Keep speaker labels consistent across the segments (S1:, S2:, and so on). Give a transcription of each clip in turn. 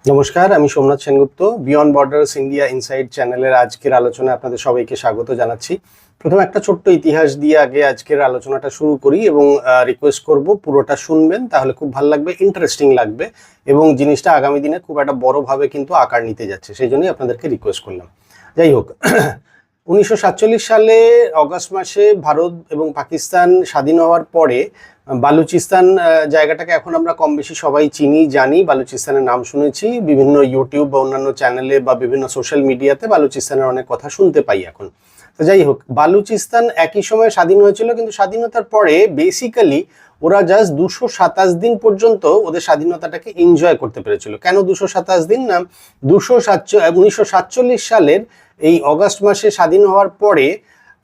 S1: নমস্কার, আমি Somnath Sengupta. Beyond borders India inside চ্যানেলের আজকের আলোচনায় আপনাদের সবাইকে স্বাগত জানাচ্ছি। প্রথমে একটা ছোট্ট ইতিহাস দিয়ে আগে আজকের আলোচনাটা শুরু করি এবং রিকোয়েস্ট করব পুরোটা শুনবেন, তাহলে খুব ভালো লাগবে, ইন্টারেস্টিং লাগবে এবং জিনিসটা আগামী দিনে খুব একটা বড়ভাবে কিন্তু আকার নিতে যাচ্ছে, সেই জন্যই আপনাদেরকে রিকোয়েস্ট করলাম। যাই হোক, 1947 সালে অগস্ট মাসে ভারত এবং পাকিস্তান স্বাধীন হওয়ার পরে বালুচিস্তান জায়গাটাকে এখন আমরা কম বেশি সবাই চিনি, জানি, বালুচিস্তানের নাম শুনেছি বিভিন্ন ইউটিউব বা অন্যান্য চ্যানেলে বা বিভিন্ন সোশ্যাল মিডিয়াতে বালুচিস্তানের অনেক কথা শুনতে পাই এখন। তো যাই হোক, বালুচিস্তান একই সময় স্বাধীন হয়েছিল, কিন্তু স্বাধীনতার পরে বেসিক্যালি ওরা জাস্ট 227 দিন পর্যন্ত ওদের স্বাধীনতাটাকে এনজয় করতে পেরেছিল। কেন 227 দিন? না, 1947 সালের এই অগাস্ট মাসে স্বাধীন হওয়ার পরে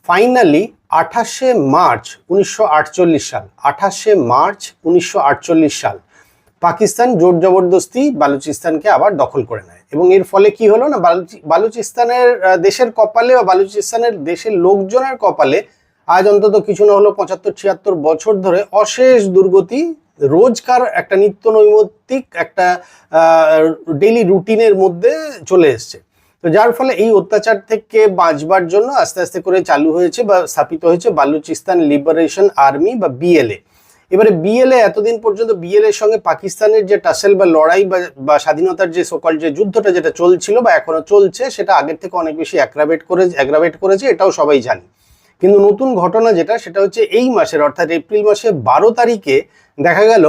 S1: ফাইনালি 28শে মার্চ 1948 সাল 28শে মার্চ 1948 সাল পাকিস্তান জোর জবরদস্তি বালুচিস্তানকে আবার দখল করে নেয়। এবং এর ফলে কি হলো না, বালুচিস্তানের দেশের কপালে বা বালুচিস্তানের দেশের লোকজনের কপালে আজ অন্তত কিছু না হলো 75-76 বছর ধরে অশেষ দুর্গতি, রোজকার একটা নিত্য নৈমিত্তিক একটা ডেইলি রুটিনের মধ্যে চলে এসছে। তো যার ফলে এই অত্যাচার থেকে বাঁচবার জন্য আস্তে আস্তে করে চালু হয়েছে বা স্থাপিত হয়েছে বালুচিস্তান লিবারেশন আর্মি বা বিএলএ। এবারে বিএলএ এতদিন পর্যন্ত বিএলএর সঙ্গে পাকিস্তানের যে টাসেল বা লড়াই বা স্বাধীনতার যে সকল যে যুদ্ধটা যেটা চলছিল বা এখনো চলছে, সেটা আগের থেকে অনেক বেশি অ্যাগ্রাভেট করেছে, এটাও সবাই জানি। কিন্তু নতুন ঘটনা যেটা, সেটা হচ্ছে এই মাসের অর্থাৎ এপ্রিল মাসে 12 তারিখে দেখা গেল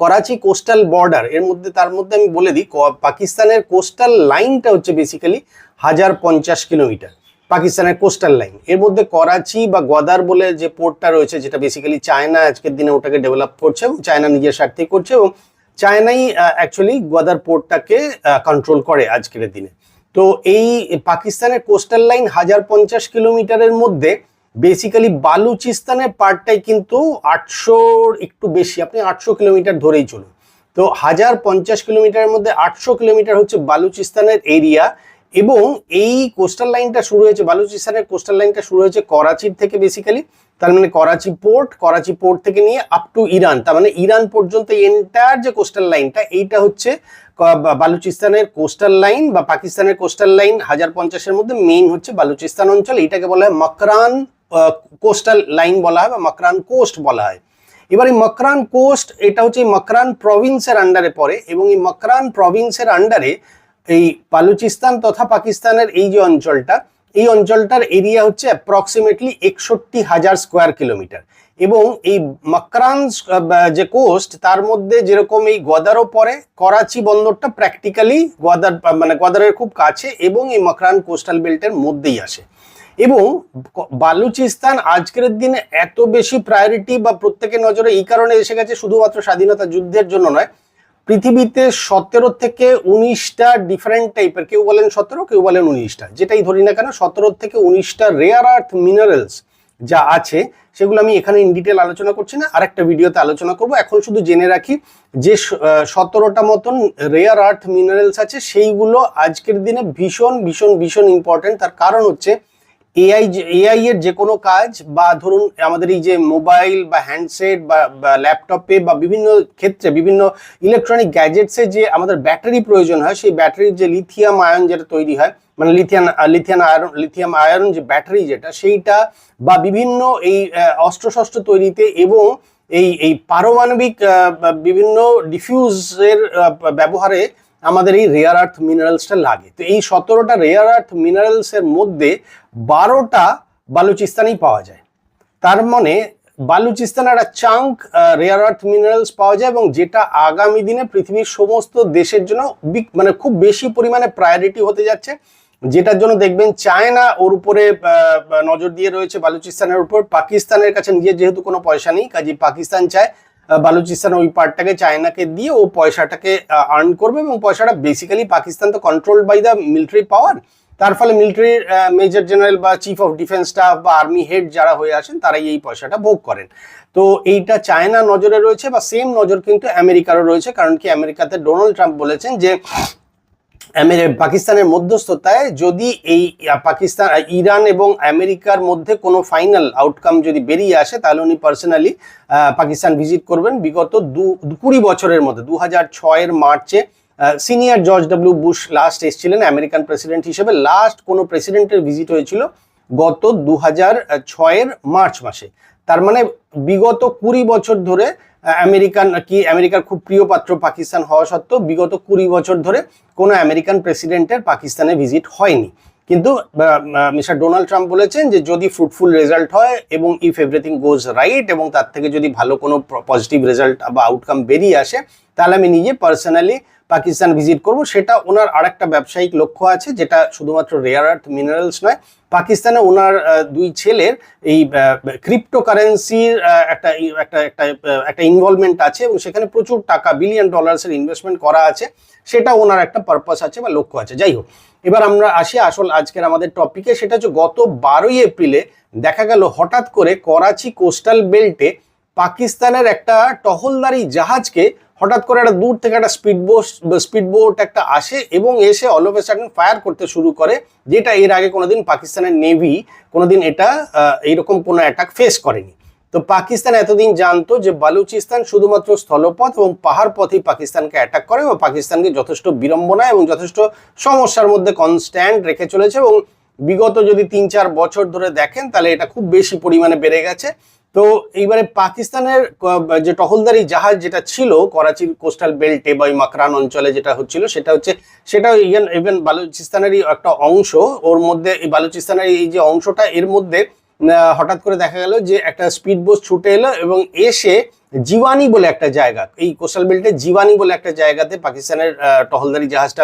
S1: করাচি কোস্টাল বর্ডার এর মধ্যে, তার মধ্যে আমি বলে দিই, পাকিস্তানের কোস্টাল লাইনটা হচ্ছে বেসিক্যালি 1050 কিলোমিটার পাকিস্তানের কোস্টাল লাইন। এর মধ্যে করাচি বা গদার বলে যে পোর্টটা রয়েছে, যেটা বেসিক্যালি চায়না আজকের দিনে ওটাকে ডেভেলপ করছে এবং চায়না নিজের স্বার্থে করছে এবং চায়নাই অ্যাকচুয়ালি গদার পোর্টটাকে কন্ট্রোল করে আজকের দিনে। তো এই পাকিস্তানের কোস্টাল লাইন 1050 কিলোমিটারের মধ্যে বেসিক্যালি বালুচিস্তানের পার্টটাই কিন্তু 800 একটু বেশি, আপনি 800 কিলোমিটার ধরেই চলুন। তো 1050 কিলোমিটারের মধ্যে 800 কিলোমিটার হচ্ছে বালুচিস্তানের এরিয়া। এবং এই কোস্টাল লাইনটা শুরু হয়েছে, বালুচিস্তানের কোস্টাল লাইনটা শুরু হয়েছে করাচির থেকে বেসিক্যালি, তার মানে করাচি পোর্ট থেকে নিয়ে আপ টু ইরান, তার মানে ইরান পর্যন্ত এন্টায়ার যে কোস্টাল লাইনটা, এইটা হচ্ছে বালুচিস্তানের কোস্টাল লাইন বা পাকিস্তানের কোস্টাল লাইন। 1050-এর মধ্যে মেইন হচ্ছে বালুচিস্তান অঞ্চল, এটাকে বলা হয় মকরান কোস্টাল লাইন বলা হয় বা মকরান কোস্ট বলা হয়। এবার এই মকরান কোস্ট, এটা হচ্ছে মকরান প্রভিন্সের আন্ডারে পড়ে এবং এই মকরান প্রভিন্সের আন্ডারে এই বালুচিস্তান তথা পাকিস্তানের এই যে অঞ্চলটা, এই অঞ্চলটার এরিয়া হচ্ছে অ্যাপ্রক্সিমেটলি 61,000 স্কোয়ার কিলোমিটার। এবং এই মকরান যে কোস্ট, তার মধ্যে যেরকম এই গদারও পড়ে, করাচি বন্দরটা প্র্যাকটিক্যালি গদারের খুব কাছে এবং এই মকরান কোস্টাল বেল্টের মধ্যেই আসে। এবং বালুচিস্তান আজকের দিনে এত বেশি প্রায়োরিটি বা প্রত্যেকের নজরে এই কারণে এসে গেছে, শুধুমাত্র স্বাধীনতা যুদ্ধের জন্য নয়, পৃথিবীতে 17 থেকে 19টা ডিফারেন্ট টাইপের, কেউ বলেন 17, কেউ বলেন 19টা, যেটাই ধরি না কেন, 17 থেকে 19টা রেয়ার আর্থ মিনারেলস যা আছে, সেগুলো আমি এখানে ইন ডিটেল আলোচনা করছি না, আরেকটা ভিডিওতে আলোচনা করব। এখন শুধু জেনে রাখি যে 17টা মতন রেয়ার আর্থ মিনারেলস আছে, সেইগুলো আজকের দিনে ভীষণ ভীষণ ভীষণ ইম্পর্টেন্ট। তার কারণ হচ্ছে এআই এর যে কোনো কাজ বা ধরুন আমাদের এই যে মোবাইল বা হ্যান্ডসেট বা ল্যাপটপে বা বিভিন্ন ক্ষেত্রে বিভিন্ন ইলেকট্রনিক গ্যাজেটসে যে আমাদের ব্যাটারি প্রয়োজন হয়, সেই ব্যাটারির যে লিথিয়াম আয়ন যেটা তৈরি হয়, মানে লিথিয়াম আয়রন যে ব্যাটারি যেটা, সেইটা বা বিভিন্ন এই অস্ত্রশস্ত্র তৈরিতে এবং এই পারমাণবিক বিভিন্ন ডিফিউজের ব্যবহারে আমাদের এই রেয়ার আর্থ মিনারেলসটা লাগে। তো এই 17টা রেয়ার আর্থ মিনারেলসের মধ্যে 12টা বালুচিস্তানেই পাওয়া যায়। তার মানে বালুচিস্তানে একটা চাঙ্ক রেয়ার আর্থ মিনারেলস পাওয়া যায় এবং যেটা আগামী দিনে পৃথিবীর সমস্ত দেশের জন্য মানে খুব বেশি পরিমাণে প্রায়োরিটি হতে যাচ্ছে, যেটার জন্য দেখবেন চায়না ওর উপরে নজর দিয়ে রয়েছে, বালুচিস্তানের উপর। পাকিস্তানের কাছে নিজের যেহেতু কোনো পয়সা নেই, কাজে পাকিস্তান চায় বালুচিস্তান ওই পার্টটাকে চায়নাকে দিয়ে ও পয়সাটাকে আর্ন করবে এবং পয়সাটা বেসিক্যালি পাকিস্তান তো controlled by the military power, তার ফলে মিলিটারির মেজর জেনারেল বা চিফ অফ ডিফেন্স স্টাফ বা আর্মি হেড যারা হয়ে আসেন, তারাই এই পয়সাটা ভোগ করেন। তো এইটা চায়না নজরে রয়েছে বা সেম নজর কিন্তু আমেরিকারও রয়েছে, কারণ কি আমেরিকাতে ডোনাল্ড ট্রাম্প বলেছেন যে পাকিস্তানের মধ্যস্থতায় যদি এই পাকিস্তান, ইরান এবং আমেরিকার মধ্যে কোনো ফাইনাল আউটকাম যদি বেরিয়ে আসে, তাহলে উনি পার্সোনালি পাকিস্তান ভিজিট করবেন। বিগত 20 বছরের মধ্যে 2006 মার্চে senior George W Bush last এসেছিলেন আমেরিকান প্রেসিডেন্ট হিসেবে। লাস্ট কোনো প্রেসিডেন্টের ভিজিট হয়েছিল গত 2006 মার্চ মাসে। তার মানে বিগত 20 বছর ধরে আমেরিকার খুব প্রিয় পাত্র পাকিস্তান হওয়া সত্ত্বেও বিগত 20 বছর ধরে কোনো আমেরিকান প্রেসিডেন্টের পাকিস্তানে ভিজিট হয়নি। কিন্তু মিস্টার ডোনাল্ড ট্রাম্প বলেছেন যে যদি ফ্রুটফুল রেজাল্ট হয় এবং ইফ এভরিথিং গোজ রাইট এবং তার থেকে যদি ভালো কোনো পজিটিভ রেজাল্ট বা আউটকাম বেরিয়ে আসে, তাহলে আমি নিজে পার্সোনালি পাকিস্তান ভিজিট করব। সেটা ওনার আরেকটা ব্যবসায়িক লক্ষ্য আছে, যেটা শুধুমাত্র রেয়ার আর্থ মিনারেলস নয়। পাকিস্তানে ওনার 2 ছেলের এই ক্রিপ্টোকারেন্সির একটা ইনভলভমেন্ট আছে এবং সেখানে প্রচুর টাকা, $1 বিলিয়ন ইনভেস্টমেন্ট করা আছে। সেটা ওনার একটা পারপাস আছে বা লক্ষ্য আছে। যাই হোক, এবার আমরা আসি আসল আজকের আমাদের টপিকে। সেটা হচ্ছে গত 12 এপ্রিলে দেখা গেল হঠাৎ করে করাচি কোস্টাল বেল্টে পাকিস্তানের একটা টহলদারি জাহাজকে হঠাৎ করে একটা দূর থেকে একটা স্পিডবোট একটা আসে এবং এসে all of a sudden fire করতে শুরু করে, যেটা এর আগে কোনোদিন পাকিস্তানের নেভি কোনোদিন এটা এইরকম কোনো অ্যাটাক ফেস করেনি। তো পাকিস্তান এতদিন জানতো যে বালুচিস্তান শুধুমাত্র স্থলপথ এবং পাহাড় পথেই পাকিস্তানকে অ্যাটাক করে এবং পাকিস্তানকে যথেষ্ট বিড়ম্বনা এবং যথেষ্ট সমস্যার মধ্যে কনস্ট্যান্ট রেখে চলেছে। এবং বিগত যদি 3-4 বছর ধরে দেখেন তাহলে এটা খুব বেশি পরিমাণে বেড়ে গেছে। তো এইবারে পাকিস্তানের যে টহলদারি জাহাজ যেটা ছিল করাচির কোস্টাল বেল্টে বা মাকরান অঞ্চলে যেটা হচ্ছিল, সেটা ইভেন বালুচিস্তানেরই একটা অংশ। ওর মধ্যে এই বালুচিস্তানের এই যে অংশটা, এর মধ্যে হঠাৎ করে দেখা গেল যে একটা স্পিডবোট ছুটে এলো এবং এসে জিওয়ানি বলে একটা জায়গা, এই কোস্টাল বেল্টে জিওয়ানি বলে একটা জায়গাতে পাকিস্তানের টহলদারি জাহাজটা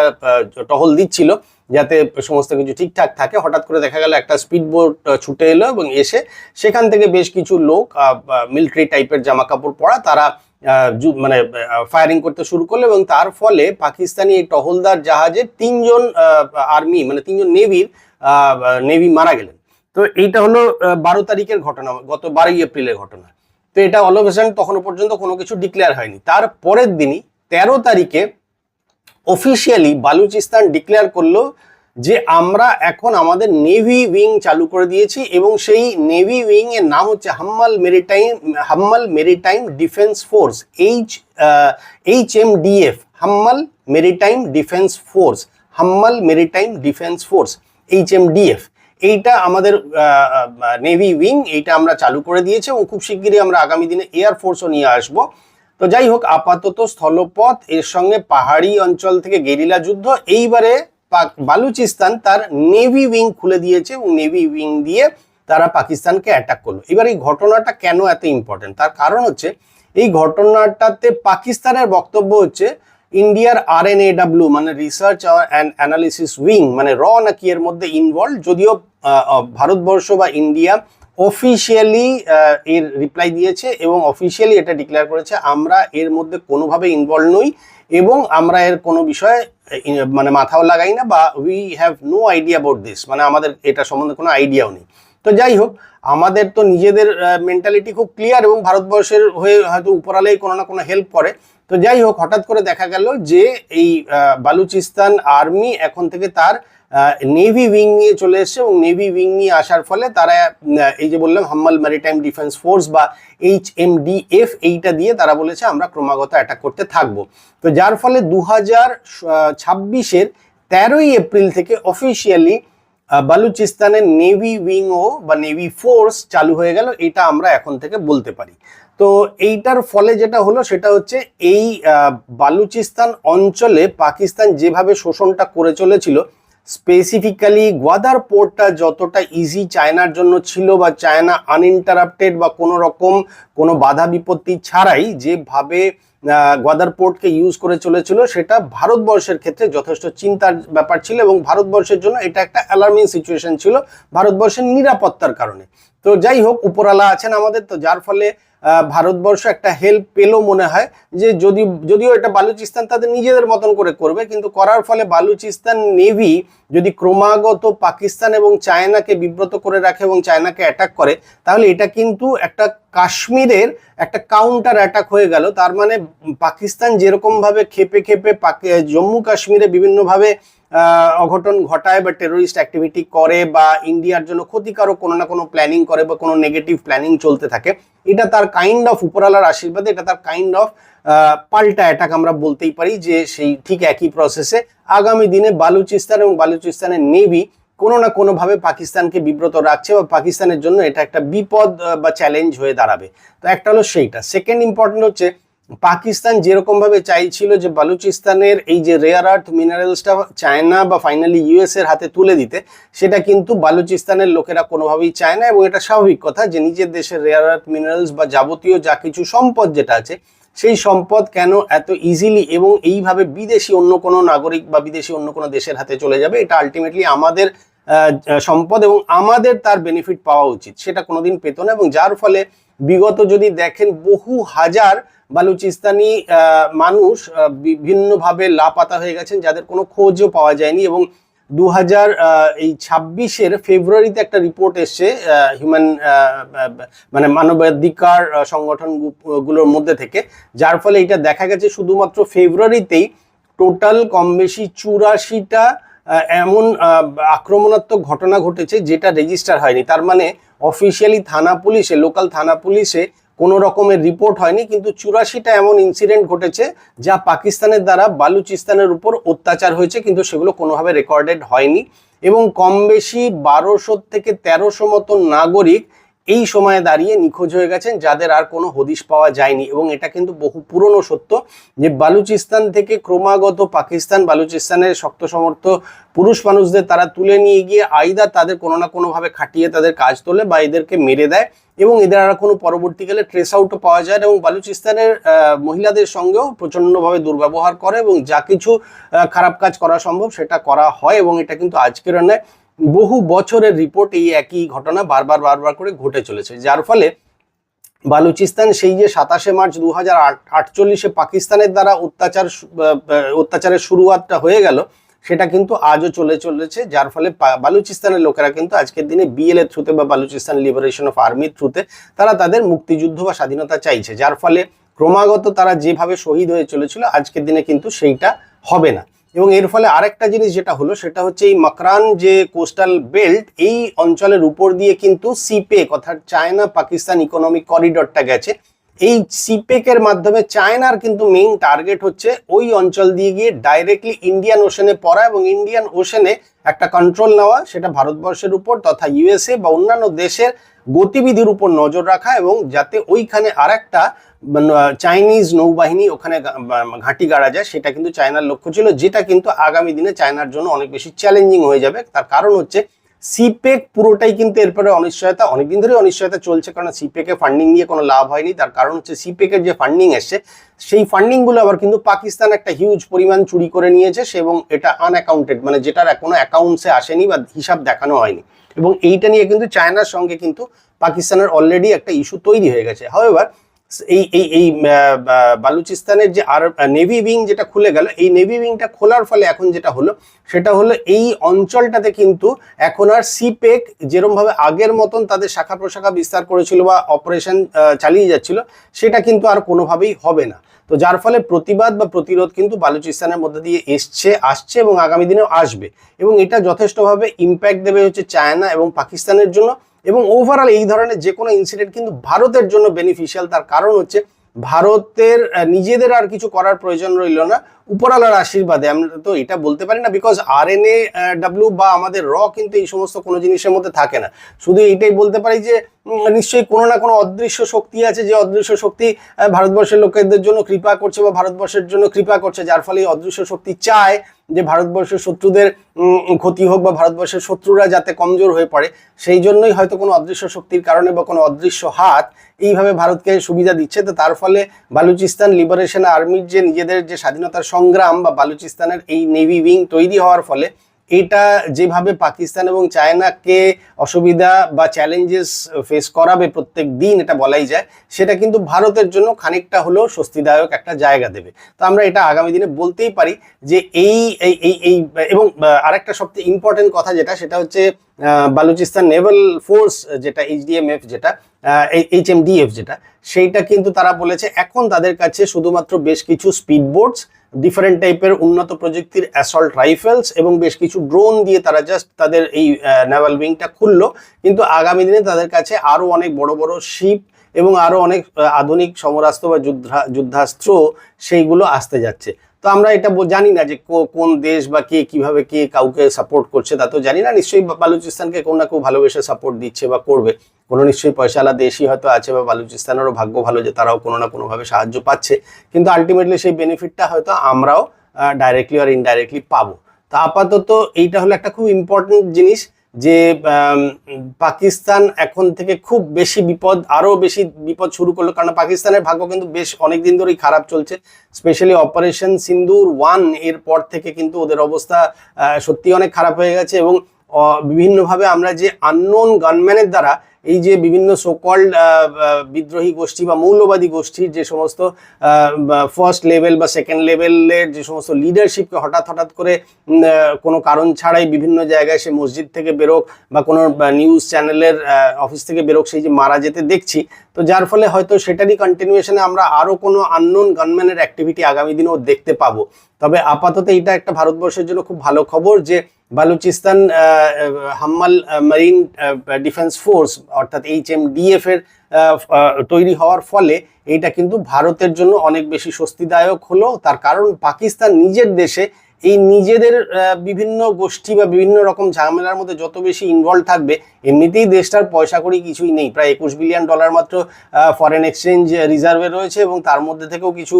S1: টহল দিচ্ছিল যাতে সমস্ত কিছু ঠিকঠাক থাকে। হঠাৎ করে দেখা গেল একটা স্পিডবোট ছুটে এলো এবং এসে সেখান থেকে বেশ কিছু লোক মিলিটারি টাইপের জামা কাপড় পরা তারা মানে ফায়ারিং করতে শুরু করলো এবং তার ফলে পাকিস্তানি এই টহলদার জাহাজের 3 জন আর্মি মানে 3 জন নেভি মারা গেলেন। তো এইটা হলো 12 তারিখের ঘটনা, গত 12 এপ্রিলের ঘটনা। তো এটা অল অফ এ সাডেন তখনও পর্যন্ত কোনো কিছু ডিক্লেয়ার হয়নি। তার পরের দিনই 13 তারিখে অফিসিয়ালি বালুচিস্তান ডিক্লেয়ার করলো যে আমরা এখন আমাদের নেভি উইং চালু করে দিয়েছি এবং সেই নেভি উইং এর নাম হচ্ছে Hanbal maritime defence force, HMDF, Hanbal maritime defence force, Hanbal maritime defence force, HMDF। এইটা আমাদের নেভি উইং, এইটা আমরা চালু করে দিয়েছি এবং খুব শিগগিরই আমরা আগামী দিনে এয়ারফোর্সও নিয়ে আসবো। তো যাই হোক, আপাতত স্থলপথ এর সঙ্গে পাহাড়ি অঞ্চল থেকে গেরিলা যুদ্ধ। এইবারে বালুচিস্তান তার নেভি উইং খুলে দিয়েছে এবং নেভি উইং দিয়ে তারা পাকিস্তানকে অ্যাটাক করলো। এবার এই ঘটনাটা কেন এত ইম্পর্টেন্ট, তার কারণ হচ্ছে এই ঘটনাটাতে পাকিস্তানের বক্তব্য হচ্ছে ইন্ডিয়ার RNAW মানে রিসার্চ অ্যান্ড অ্যানালিসিস উইং মানে নাকি এর মধ্যে ইনভলভ, যদিও ভারতবর্ষ বা ইন্ডিয়া অফিসিয়ালি এর রিপ্লাই দিয়েছে এবং অফিসিয়ালি এটা ডিক্লেয়ার করেছে আমরা এর মধ্যে কোনোভাবে ইনভলভ নই এবং আমরা এর কোনো বিষয়ে মানে মাথাও লাগাই না বা we have no idea about this, মানে আমাদের এটা সম্বন্ধে কোনো আইডিয়াও নেই। তো যাই হোক, আমাদের তো নিজেদের মেন্টালিটি খুব ক্লিয়ার এবং ভারতবর্ষের হয়ে হয়তো উপরালেই কোনো না কোনো হেল্প করে। তো যাই হোক, হঠাৎ করে দেখা গেল যে এই বালুচিস্তান আর্মি এখন থেকে তার নেভি উইং নিয়ে চলে এসছে এবং নেভি উইং নিয়ে আসার ফলে তারা এই যে বললাম হাম্মাল ম্যারিটাইম ডিফেন্স ফোর্স বা HMDF, এইটা দিয়ে তারা বলেছে আমরা ক্রমাগত অ্যাটাক করতে থাকবো। তো যার ফলে 2026-এর 13 এপ্রিল থেকে অফিসিয়ালি বালুচিস্তানের নেভি উইংও বা নেভি ফোর্স চালু হয়ে গেল, এটা আমরা এখন থেকে বলতে পারি। তো এইটার ফলে যেটা হলো সেটা হচ্ছে এই বালুচিস্তান অঞ্চলে পাকিস্তান যেভাবে শোষণটা করে চলেছিল, স্পেসিফিক্যালি গোয়াদার পোর্টটা যতটা ইজি চায়নার জন্য ছিল বা চায়না আনইন্টারাপ্টেড বা কোনো রকম কোনো বাধা বিপত্তি ছাড়াই যেভাবে গোয়াদার পোর্টকে ইউজ করে চলেছিল, সেটা ভারতবর্ষের ক্ষেত্রে যথেষ্ট চিন্তার ব্যাপার ছিল এবং ভারতবর্ষের জন্য এটা একটা অ্যালার্মিং সিচুয়েশন ছিল ভারতবর্ষের নিরাপত্তার কারণে। তো যাই হোক, উপরালা আছেন আমাদের, তো যার ফলে ভারতবর্ষ একটা হেল্প পেলো মনে হয় যে যদিও এটা বালুচিস্তান তাদের নিজেদের মতন করে করবে, কিন্তু করার ফলে বালুচিস্তান নেভি যদি ক্রমাগত পাকিস্তান এবং চায়নাকে বিব্রত করে রাখে এবং চায়নাকে অ্যাটাক করে, তাহলে এটা কিন্তু একটা কাশ্মীরের একটা কাউন্টার অ্যাটাক হয়ে গেল। তার মানে পাকিস্তান যেরকম ভাবে খেপে খেপে জম্মু কাশ্মীরে বিভিন্নভাবে অঘটন ঘটায় বা টেরোরিস্ট অ্যাক্টিভিটি করে বা ইন্ডিয়ার জন্য ক্ষতিকারক কোনো না কোনো প্ল্যানিং করে বা কোনো নেগেটিভ প্ল্যানিং চলতে থাকে, এটা তার কাইন্ড অফ উপরালার আশীর্বাদে এটা তার কাইন্ড অফ পাল্টা অ্যাটাক আমরা বলতেই পারি, যে সেই ঠিক একই প্রসেসে আগামী দিনে বালুচিস্তান এবং বালুচিস্তানের নেভি কোনো না কোনোভাবে পাকিস্তানকে বিব্রত রাখছে বা পাকিস্তানের জন্য এটা একটা বিপদ বা চ্যালেঞ্জ হয়ে দাঁড়াবে। তো একটা হলো সেইটা। সেকেন্ড ইম্পর্টেন্ট হচ্ছে পাকিস্তান যেরকম ভাবে চাইছিল যে বালুচিস্তানের এই যে রেয়ার আর্থ মিনারেলসটা চায়না বা ফাইনালি ইউএস এর হাতে তুলে দিতে, সেটা কিন্তু বালুচিস্তানের লোকেরা কোনোভাবেই চায় না। এবং এটা স্বাভাবিক কথা যে নিজের দেশের রেয়ার আর্থ মিনারেলস বা যাবতীয় যা কিছু সম্পদ যেটা আছে, সেই সম্পদ কেন এত ইজিলি এবং এইভাবে বিদেশি অন্য কোনো নাগরিক বা বিদেশি অন্য কোনো দেশের হাতে চলে যাবে। এটা আলটিমেটলি আমাদের সম্পদ এবং আমাদের তার বেনিফিট পাওয়া উচিত, সেটা কোনোদিন পেত না। এবং যার ফলে বিগত যদি দেখেন বহু হাজার বালুচিস্তানি মানুষ বিভিন্নভাবে লাপাতা হয়ে গেছেন, যাদের কোনো খোঁজও পাওয়া যায়নি। এবং 2026 ফেব্রুয়ারিতে একটা রিপোর্ট এসছে হিউম্যান মানে মানবাধিকার সংগঠনগুলোর মধ্যে থেকে, যার ফলে এটা দেখা গেছে শুধুমাত্র ফেব্রুয়ারিতেই টোটাল কম বেশি 84টা এমন আক্রমণাত্মক ঘটনা ঘটেছে যেটা রেজিস্টার হয়নি। তার মানে অফিসিয়ালি থানা পুলিশে, লোকাল থানা পুলিশে কোনো রকমের রিপোর্ট হয়নি, কিন্তু 84টা এমন ইনসিডেন্ট ঘটেছে যা পাকিস্তানের দ্বারা বালুচিস্তানের উপর অত্যাচার হয়েছে, কিন্তু সেগুলো কোনোভাবে রেকর্ডেড হয়নি। এবং কম বেশি 1200 থেকে 1300 মতো নাগরিক এই সময়ে দাঁড়িয়ে নিখোঁজ হয়ে গেছেন, যাদের আর কোনো হদিশ পাওয়া যায়নি। এবং এটা কিন্তু বহু পুরনো সত্য যে বালুচিস্তান থেকে ক্রমাগত পাকিস্তান বালুচিস্তানের শক্ত সমর্থ পুরুষ মানুষদের তারা তুলে নিয়ে গিয়ে আইদার তাদের কোনো না কোনোভাবে খাটিয়ে তাদের কাজ তোলে বা এদেরকে মেরে দেয়, এবং এদের আর কোনো পরবর্তীকালে ট্রেস আউটও পাওয়া যায়। এবং বালুচিস্তানের মহিলাদের সঙ্গেও প্রচণ্ডভাবে দুর্ব্যবহার করে এবং যা কিছু খারাপ কাজ করা সম্ভব সেটা করা হয়। এবং এটা কিন্তু আজকের নয়, বহু বছরের রিপোর্ট এই একই ঘটনা বারবার করে ঘটে চলেছে। যার ফলে বালুচিস্তান সেই যে 27 মার্চ 2048 পাকিস্তানের দ্বারা অত্যাচারের শুরুয়াতটা হয়ে গেল, সেটা কিন্তু আজও চলেছে। যার ফলে বালুচিস্তানের লোকেরা কিন্তু আজকের দিনে বিএল এর থ্রুতে বা বালুচিস্তান লিবারেশন অফ আর্মির থ্রুতে তারা তাদের মুক্তিযুদ্ধ বা স্বাধীনতা চাইছে। যার ফলে ক্রমাগত তারা যেভাবে শহীদ হয়ে চলেছিল, আজকের দিনে কিন্তু সেইটা হবে না। এবং এর ফলে আরেকটা জিনিস যেটা হলো সেটা হচ্ছে এই মাকরান যে কোস্টাল বেল্ট, এই অঞ্চলের উপর দিয়ে কিন্তু সিপেক অর্থাৎ চায়না পাকিস্তান ইকোনমিক করিডরটা গেছে। এই সিপেকের মাধ্যমে চায়নার কিন্তু মেইন টার্গেট হচ্ছে ওই অঞ্চল দিয়ে গিয়ে ডাইরেক্টলি ইন্ডিয়ান ওশানে পড়া এবং ইন্ডিয়ান ওশানে একটা কন্ট্রোল নেওয়া, সেটা ভারতবর্ষের উপর তথা ইউএসএ বা অন্যান্য দেশের গতিবিধির উপর নজর রাখা, এবং যাতে ওইখানে আরেকটা চাইনিজ নৌবাহিনী ওখানে ঘাঁটি গাড়া যায়, সেটা কিন্তু চায়নার লক্ষ্য ছিল, যেটা কিন্তু আগামী দিনে চায়নার জন্য অনেক বেশি চ্যালেঞ্জিং হয়ে যাবে। তার কারণ হচ্ছে সিপেক পুরোটাই কিন্তু এরপরে অনিশ্চয়তা, অনেকদিন ধরে অনিশ্চয়তা চলছে, কারণ সিপেকে ফান্ডিং নিয়ে কোনো লাভ হয়নি। তার কারণ হচ্ছে সিপেকের যে ফান্ডিং এসছে, সেই ফান্ডিংগুলো আবার কিন্তু পাকিস্তান একটা হিউজ পরিমাণ চুরি করে নিয়েছে, এবং এটা আনঅ্যাকাউন্টেড, মানে যেটার কোনো অ্যাকাউন্টসে আসেনি বা হিসাব দেখানো হয়নি। এবং এইটা নিয়ে কিন্তু চায়নার সঙ্গে কিন্তু পাকিস্তানের অলরেডি একটা ইস্যু তৈরি হয়ে গেছে। হাওয়েভার এই বালুচিস্তানের যে আর নেভি উইং যেটা খুলে গেল, এই নেভি উইংটা খোলার ফলে এখন যেটা হলো সেটা হলো এই অঞ্চলটাতে কিন্তু এখন আর সিপেক যেরকমভাবে আগের মতন তাদের শাখা প্রশাখা বিস্তার করেছিল বা অপারেশন চালিয়ে যাচ্ছিল, সেটা কিন্তু আর কোনোভাবেই হবে না। তো যার ফলে প্রতিবাদ বা প্রতিরোধ কিন্তু বালুচিস্তানের মধ্যে দিয়ে আসছে এবং আগামী দিনেও আসবে। এবং এটা যথেষ্টভাবে ইম্প্যাক্ট দেবে হচ্ছে চায়না এবং পাকিস্তানের জন্য। এবং ওভারঅল এই ধরনের যে কোনো ইনসিডেন্ট কিন্তু ভারতের জন্য বেনিফিশিয়াল। তার কারণ হচ্ছে ভারতের নিজেদের আর কিছু করার প্রয়োজন রইল না, উপরওয়ালার আশীর্বাদে। আমরা তো এটা বলতে পারি না, বিকজ RNAW বা আমাদের কিন্তু এই সমস্ত কোনো জিনিসের মধ্যে থাকে না। শুধু এইটাই বলতে পারি যে নিশ্চয়ই কোনো না কোনো অদৃশ্য শক্তি আছে, যে অদৃশ্য শক্তি ভারতবর্ষের লোকেদের জন্য কৃপা করছে বা ভারতবর্ষের জন্য কৃপা করছে, যার ফলে এই অদৃশ্য শক্তি চায় যে ভারতবর্ষের শত্রুদের ক্ষতি হোক বা ভারতবর্ষের শত্রুরা যাতে কমজোর হয়ে পড়ে। সেই জন্যই হয়তো কোনো অদৃশ্য শক্তির কারণে বা কোনো অদৃশ্য হাত এইভাবে ভারতকে সুবিধা দিচ্ছে। তো তার ফলে বালুচিস্তান লিবারেশন আর্মির যে নিজেদের যে স্বাধীনতার সংগ্রাম বা বালুচিস্তানের এই নেভি উইং তৈরি হওয়ার ফলে এটা যেভাবে পাকিস্তান এবং চায়নাকে অসুবিধা বা চ্যালেঞ্জেস ফেস করাবে প্রত্যেক দিন, এটা বলাই যায়, সেটা কিন্তু ভারতের জন্য খানিকটা হলেও স্বস্তিদায়ক একটা জায়গা দেবে। তো আমরা এটা আগামী দিনে বলতেই পারি যে এই এই এই এই এবং আরেকটা সবচেয়ে ইম্পর্টেন্ট কথা যেটা, সেটা হচ্ছে বালুচিস্তান নেভাল ফোর্স যেটা HDMF যেটা HMDF যেটা, সেইটা কিন্তু তারা বলেছে এখন তাদের কাছে শুধুমাত্র বেশ কিছু স্পিড বোটস, ডিফারেন্ট টাইপের উন্নত প্রযুক্তির অ্যাসল্ট রাইফেলস এবং বেশ কিছু ড্রোন দিয়ে তারা জাস্ট তাদের এই নেভাল উইংটা খুললো, কিন্তু আগামী দিনে তাদের কাছে আরও অনেক বড় বড় শিপ এবং আরও অনেক আধুনিক সমরাস্ত্র বা যুদ্ধাস্ত্র সেইগুলো আসতে যাচ্ছে। তো আমরা এটা জানি না যে কোন দেশ বা কে কিভাবে কে কাউকে সাপোর্ট করছে, তা তো জানি না। নিশ্চয়ই বালুচিস্তানকে কোনো না কেউ ভালোবেসে সাপোর্ট দিচ্ছে বা করবে, কোনো নিশ্চয়ই পয়সাওয়ালা দেশই হয়তো আছে, বা বালুচিস্তানেরও ভাগ্য ভালো যে তারাও কোনো না কোনোভাবে সাহায্য পাচ্ছে, কিন্তু আলটিমেটলি সেই বেনিফিটটা হয়তো আমরাও ডাইরেক্টলি আর ইনডাইরেক্টলি পাবো। তো আপাতত এইটা হলো একটা খুব ইম্পর্টেন্ট জিনিস যে পাকিস্তান এখন থেকে খুব বেশি বিপদ, আরও বেশি বিপদ শুরু করলো, কারণ পাকিস্তানের ভাগ্য কিন্তু বেশ অনেক দিন ধরেই খারাপ চলছে। স্পেশালি অপারেশন সিন্দুর 1 এর পর থেকে কিন্তু ওদের অবস্থা সত্যি অনেক খারাপ হয়ে গেছে, এবং বিভিন্নভাবে আমরা যে আননোন গানম্যানের দ্বারা এই যে বিভিন্ন সোকল্ড বিদ্রোহী গোষ্ঠী বা মৌলবাদী গোষ্ঠীর যে সমস্ত ফার্স্ট লেভেল বা সেকেন্ড লেভেলের যে সমস্ত লিডারশিপকে হঠাৎ করে কোনো কারণ ছাড়াই বিভিন্ন জায়গায় সে মসজিদ থেকে বেরোক বা কোনো নিউজ চ্যানেলের অফিস থেকে বেরোক, সেই যে মারা যেতে দেখছি, তো যার ফলে হয়তো সেটারই কন্টিনিউশনে আমরা আরও কোনো আননোন গানম্যানের অ্যাক্টিভিটি আগামী দিনেও দেখতে পাবো। তবে আপাতত এটা একটা ভারতবর্ষের জন্য খুব ভালো খবর যে Balochistan Hammal marine defence force অর্থাৎ HMDF এর তৈরি হওয়ার ফলে এইটা কিন্তু ভারতের জন্য অনেক বেশি স্বস্তিদায়ক হলো। তার কারণ পাকিস্তান নিজের দেশে এই নিজেদের বিভিন্ন গোষ্ঠী বা বিভিন্ন রকম ঝামেলার মধ্যে যত বেশি ইনভলভ থাকবে, এমনিতেই দেশটার পয়সা কড়ি কিছুই নেই, প্রায় $21 বিলিয়ন মাত্র ফরেন এক্সচেঞ্জ রিজার্ভে রয়েছে, এবং তার মধ্যে থেকেও কিছু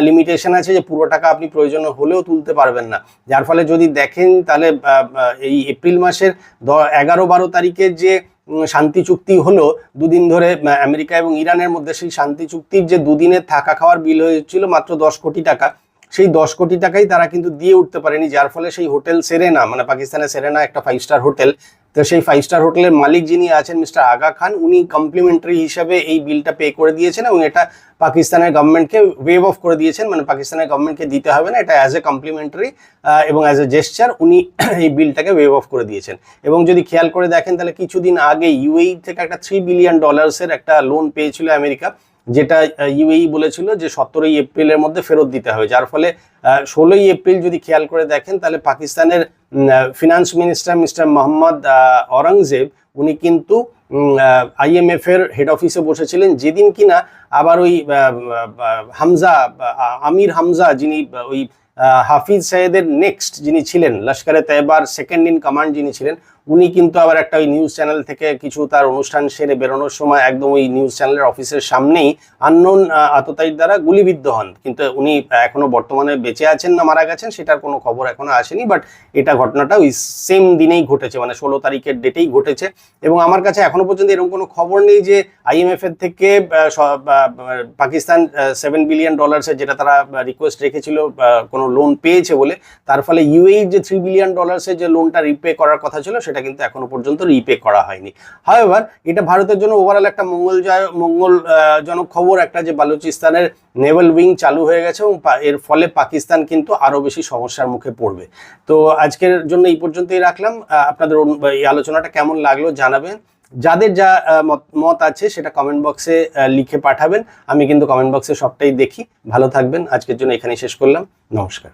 S1: লিমিটেশন আছে যে পুরো টাকা আপনি প্রয়োজন হলেও তুলতে পারবেন না। যার ফলে যদি দেখেন তাহলে এই এপ্রিল মাসের 11-12 তারিখের যে শান্তি চুক্তি হলো দুদিন ধরে আমেরিকা এবং ইরানের মধ্যে, সেই শান্তি চুক্তির যে দুদিনের থাকা খাওয়ার বিল হয়েছিল মাত্র 10 কোটি টাকা, সেই 10 কোটি টাকাই তারা কিন্তু দিয়ে উঠতে পারেনি। যার ফলে সেই হোটেল সেরেনা, মানে পাকিস্তানের সেরেনা একটা 5 স্টার হোটেল, তো সেই 5 স্টার হোটেলের মালিক যিনি আছেন মিস্টার আগা খান, উনি কমপ্লিমেন্টারি হিসাবে এই বিলটা পে করে দিয়েছেন, এবং এটা পাকিস্তানের গভর্নমেন্টকে ওয়েভ অফ করে দিয়েছেন, মানে পাকিস্তানের গভর্নমেন্টকে দিতে হবে না, এটা অ্যাজ এ কমপ্লিমেন্টারি এবং অ্যাজ এ জেস্টার উনি এই বিলটাকে ওয়েভ অফ করে দিয়েছেন। এবং যদি খেয়াল করে দেখেন তাহলে কিছুদিন আগে UAE থেকে একটা $3 বিলিয়ন একটা লোন পেয়েছিল আমেরিকা, যেটা UAE বলেছিল যে 17 এপ্রিলের মধ্যে ফেরত দিতে হবে। যার ফলে 16 এপ্রিল যদি খেয়াল করে দেখেন তাহলে পাকিস্তানের finance minister mister Mohammad Aurangzeb, উনি কিন্তু IMF এর হেড অফিসে বসেছিলেন, যেদিন কিনা আবার ওই আমির হামজা যিনি ওই হাফিজ সাইদের নেক্সট যিনি ছিলেন, লস্করে তৈবার সেকেন্ড ইন কমান্ড যিনি ছিলেন, উনি কিন্তু আবার একটা ওই নিউজ চ্যানেল থেকে কিছু তার অনুষ্ঠান সেরে বেরোনোর সময় একদম ওই নিউজ চ্যানেলের অফিসের সামনেই আননোন আততায়ীর দ্বারা গুলিবিদ্ধ হন। কিন্তু উনি এখনো বর্তমানে বেঁচে আছেন না মারা গেছেন সেটার কোনো খবর এখনো আসেনি, বাট এটা ঘটনাটা ওই সেম দিনেই ঘটেছে, মানে 16 তারিখের ডেটেই ঘটেছে। এবং আমার কাছে এখনো পর্যন্ত এরকম কোনো খবর নেই যে IMF এর থেকে পাকিস্তান $7 বিলিয়ন যেটা তারা রিকোয়েস্ট রেখেছিল কোনো লোন পেয়েছে বলে, তার ফলে UAE যে $3 বিলিয়ন যে লোনটা রিপে করার কথা ছিল সেটা কিন্তু এখনো পর্যন্ত রিপে করা হয়নি। হাওয়েভার এটা ভারতের জন্য ওভারঅল একটা মঙ্গলজনক খবর একটা, যে বালুচিস্তানের নেভাল উইং চালু হয়ে গেছে, এবং এর ফলে পাকিস্তান কিন্তু আরো বেশি সমস্যার মুখে পড়বে। তো আজকের জন্য এই পর্যন্তই রাখলাম। আপনাদের এই আলোচনাটা কেমন লাগলো জানাবেন, যাদের যা মত আছে সেটা কমেন্ট বক্সে লিখে পাঠাবেন, আমি কিন্তু কমেন্ট বক্সে সবটাই দেখি। ভালো থাকবেন, আজকের জন্য এখানেই শেষ করলাম, নমস্কার।